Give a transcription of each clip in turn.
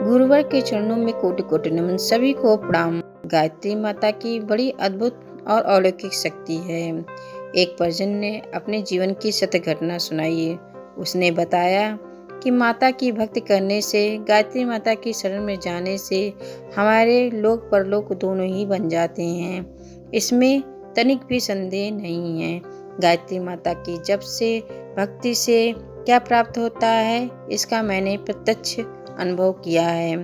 गुरुवर के चरणों में कोटि कोटि नमन। सभी को प्रणाम। गायत्री माता की बड़ी अद्भुत और अलौकिक शक्ति है। एक परिजन ने अपने जीवन की सत्य घटना सुनाई। उसने बताया कि माता की भक्ति करने से, गायत्री माता की शरण में जाने से हमारे लोक परलोक दोनों ही बन जाते हैं। इसमें तनिक भी संदेह नहीं है। गायत्री माता की जप से, भक्ति से क्या प्राप्त होता है, इसका मैंने प्रत्यक्ष अनुभव किया है।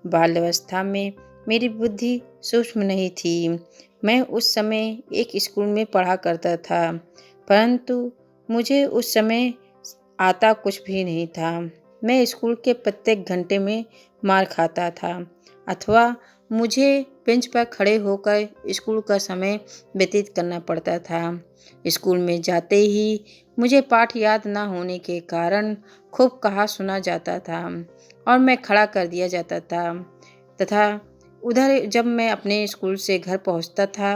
बाल्यावस्था में मेरी बुद्धि सूक्ष्म नहीं थी। मैं उस समय एक स्कूल में पढ़ा करता था, परंतु मुझे उस समय आता कुछ भी नहीं था। मैं स्कूल के प्रत्येक घंटे में मार खाता था, अथवा मुझे बेंच पर खड़े होकर स्कूल का समय व्यतीत करना पड़ता था। स्कूल में जाते ही मुझे पाठ याद न होने के कारण खूब कहा सुना जाता था और मैं खड़ा कर दिया जाता था। तथा उधर जब मैं अपने स्कूल से घर पहुंचता था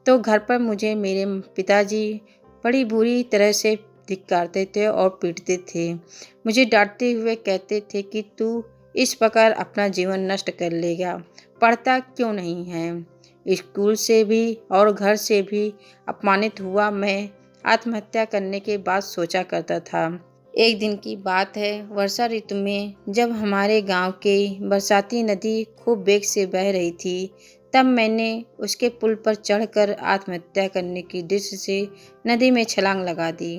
तो घर पर मुझे मेरे पिताजी बड़ी बुरी तरह से धिक्कारते थे और पीटते थे। मुझे डांटते हुए कहते थे कि तू इस प्रकार अपना जीवन नष्ट कर लेगा, पढ़ता क्यों नहीं है। स्कूल से भी और घर से भी अपमानित हुआ मैं आत्महत्या करने के बाद सोचा करता था। एक दिन की बात है, वर्षा ऋतु में जब हमारे गांव के बरसाती नदी खूब वेग से बह रही थी, तब मैंने उसके पुल पर चढ़कर आत्महत्या करने की दृष्टि से नदी में छलांग लगा दी।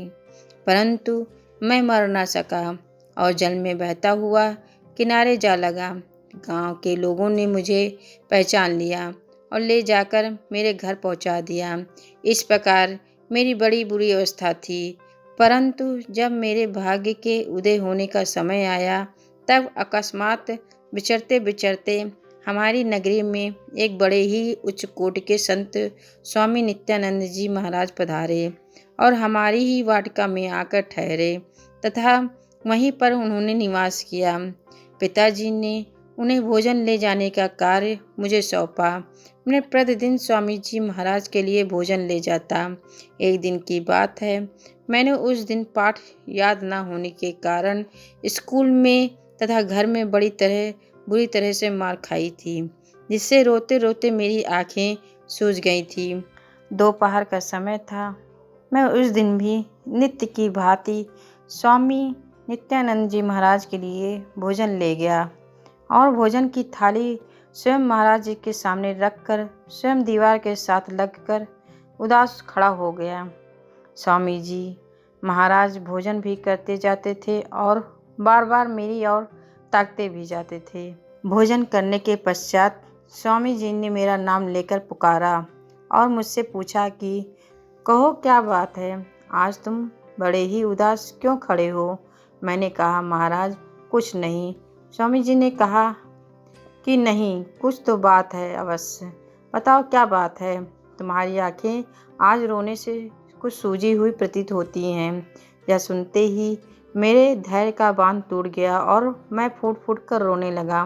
परंतु मैं मर न सका और जल में बहता हुआ किनारे जा लगा। गांव के लोगों ने मुझे पहचान लिया और ले जाकर मेरे घर पहुंचा दिया। इस प्रकार मेरी बड़ी बुरी अवस्था थी। परंतु जब मेरे भाग्य के उदय होने का समय आया, तब अकस्मात विचरते विचरते हमारी नगरी में एक बड़े ही उच्च कोटि के संत स्वामी नित्यानंद जी महाराज पधारे और हमारी ही वाटिका में आकर ठहरे तथा वहीं पर उन्होंने निवास किया। पिताजी ने उन्हें भोजन ले जाने का कार्य मुझे सौंपा। मैं प्रतिदिन स्वामी जी महाराज के लिए भोजन ले जाता। एक दिन की बात है, मैंने उस दिन पाठ याद न होने के कारण स्कूल में तथा घर में बुरी तरह से मार खाई थी, जिससे रोते रोते मेरी आंखें सूज गई थी। दोपहर का समय था। मैं उस दिन भी नित्य की भांति स्वामी नित्यानंद जी महाराज के लिए भोजन ले गया और भोजन की थाली स्वयं महाराज जी के सामने रखकर स्वयं दीवार के साथ लगकर उदास खड़ा हो गया। स्वामी जी महाराज भोजन भी करते जाते थे और बार बार मेरी ओर ताकते भी जाते थे। भोजन करने के पश्चात स्वामी जी ने मेरा नाम लेकर पुकारा और मुझसे पूछा कि कहो क्या बात है, आज तुम बड़े ही उदास क्यों खड़े हो। मैंने कहा महाराज कुछ नहीं। स्वामी जी ने कहा कि नहीं, कुछ तो बात है अवश्य, बताओ क्या बात है। तुम्हारी आंखें आज रोने से कुछ सूजी हुई प्रतीत होती हैं। यह सुनते ही मेरे धैर्य का बांध टूट गया और मैं फूट फूट कर रोने लगा।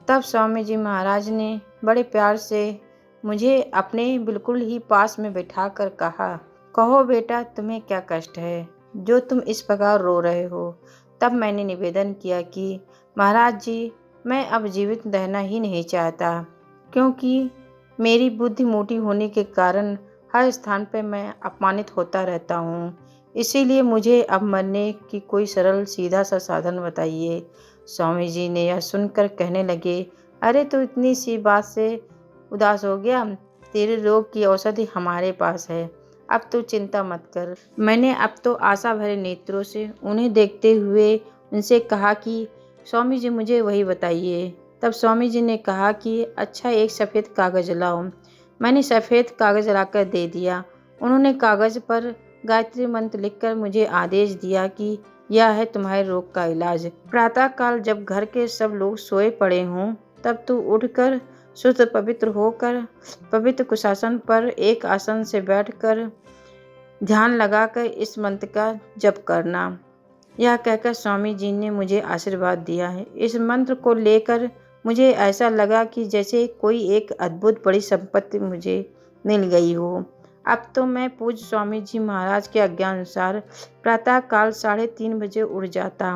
तब स्वामी जी महाराज ने बड़े प्यार से मुझे अपने बिल्कुल ही पास में बैठा कर कहा, कहो बेटा तुम्हें क्या कष्ट है जो तुम इस प्रकार रो रहे हो। तब मैंने निवेदन किया कि महाराज जी, मैं अब जीवित रहना ही नहीं चाहता, क्योंकि मेरी बुद्धि मोटी होने के कारण हर स्थान पर मैं अपमानित होता रहता हूँ। इसीलिए मुझे अब मरने की कोई सरल सीधा सा साधन बताइए। स्वामी जी ने यह सुनकर कहने लगे, अरे तो इतनी सी बात से उदास हो गया, तेरे रोग की औषधि हमारे पास है, अब तू चिंता मत कर। मैंने अब तो आशा भरे नेत्रों से उन्हें देखते हुए उनसे कहा कि स्वामी जी मुझे वही बताइए। तब स्वामी जी ने कहा कि अच्छा एक सफ़ेद कागज़ लाओ। मैंने सफ़ेद कागज़ लाकर दे दिया। उन्होंने कागज़ पर गायत्री मंत्र लिखकर मुझे आदेश दिया कि यह है तुम्हारे रोग का इलाज। प्रातःकाल जब घर के सब लोग सोए पड़े हों, तब तू उठकर शुद्ध पवित्र होकर पवित्र कुशासन पर एक आसन से बैठकर ध्यान लगाकर इस मंत्र का जप करना। यह कहकर स्वामी जी ने मुझे आशीर्वाद दिया है। इस मंत्र को लेकर मुझे ऐसा लगा कि जैसे कोई एक अद्भुत बड़ी संपत्ति मुझे मिल गई हो। अब तो मैं पूज्य स्वामी जी महाराज के आज्ञानुसार प्रातःकाल 3:30 बजे उठ जाता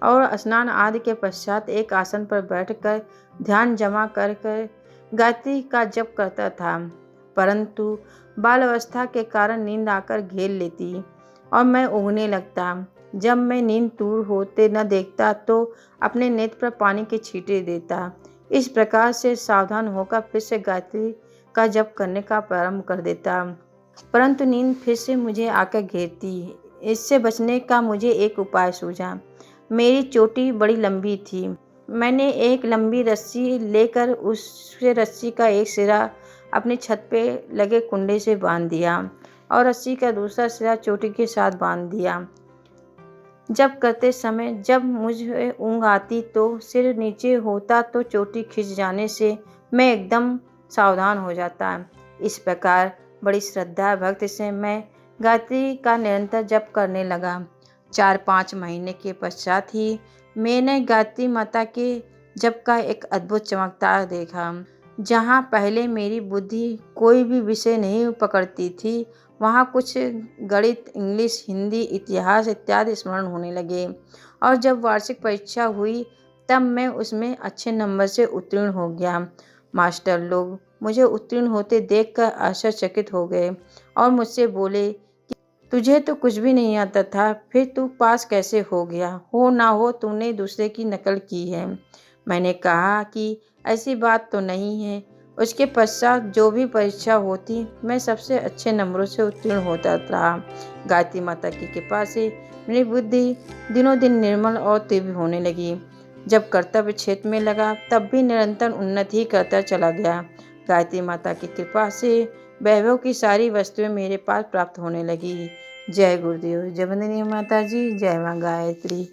और स्नान आदि के पश्चात एक आसन पर बैठकर ध्यान जमा कर कर गायत्री का जप करता था। परंतु बालावस्था के कारण नींद आकर घेर लेती और मैं ऊँघने लगता। जब मैं नींद दूर होते न देखता तो अपने नेत्र पर पानी के छींटे देता। इस प्रकार से सावधान होकर फिर से गायत्री का जप करने का प्रारंभ कर देता, परंतु नींद फिर से मुझे आकर घेरती। इससे बचने का मुझे एक उपाय सूझा। मेरी चोटी बड़ी लंबी थी। मैंने एक लंबी रस्सी लेकर उससे रस्सी का एक सिरा अपनी छत पे लगे कुंडे से बांध दिया और रस्सी का दूसरा सिरा चोटी के साथ बांध दिया। जब करते समय जब मुझे ऊँघ आती तो सिर नीचे होता तो चोटी खिंच जाने से मैं एकदम सावधान हो जाता। इस प्रकार बड़ी श्रद्धा भक्ति से मैं गायत्री का निरंतर जप करने लगा। 4-5 महीने के पश्चात ही मैंने गायत्री माता के जप का एक अद्भुत चमत्कार देखा। जहाँ पहले मेरी बुद्धि कोई भी विषय नहीं पकड़ती थी, वहाँ कुछ गणित, इंग्लिश, हिंदी, इतिहास इत्यादि स्मरण होने लगे और जब वार्षिक परीक्षा हुई तब मैं उसमें अच्छे नंबर से उत्तीर्ण हो गया। मास्टर लोग मुझे उत्तीर्ण होते देखकर आश्चर्यचकित हो गए और मुझसे बोले कि तुझे तो कुछ भी नहीं आता था, फिर तू पास कैसे हो गया? हो ना हो तूने दूसरे की नकल की है। मैंने कहा कि ऐसी बात तो नहीं है। उसके पश्चात जो भी परीक्षा होती मैं सबसे अच्छे नंबरों से उत्तीर्ण होता रहा। गायत्री माता की कृपा से मेरी बुद्धि दिनों दिन निर्मल और तीव्र होने लगी। जब कर्तव्य क्षेत्र में लगा तब भी निरंतर उन्नति ही करता चला गया। गायत्री माता की कृपा से वैभव की सारी वस्तुएं मेरे पास प्राप्त होने लगी। जय गुरुदेव, जय वंदनीय माता जी, जय माँ गायत्री।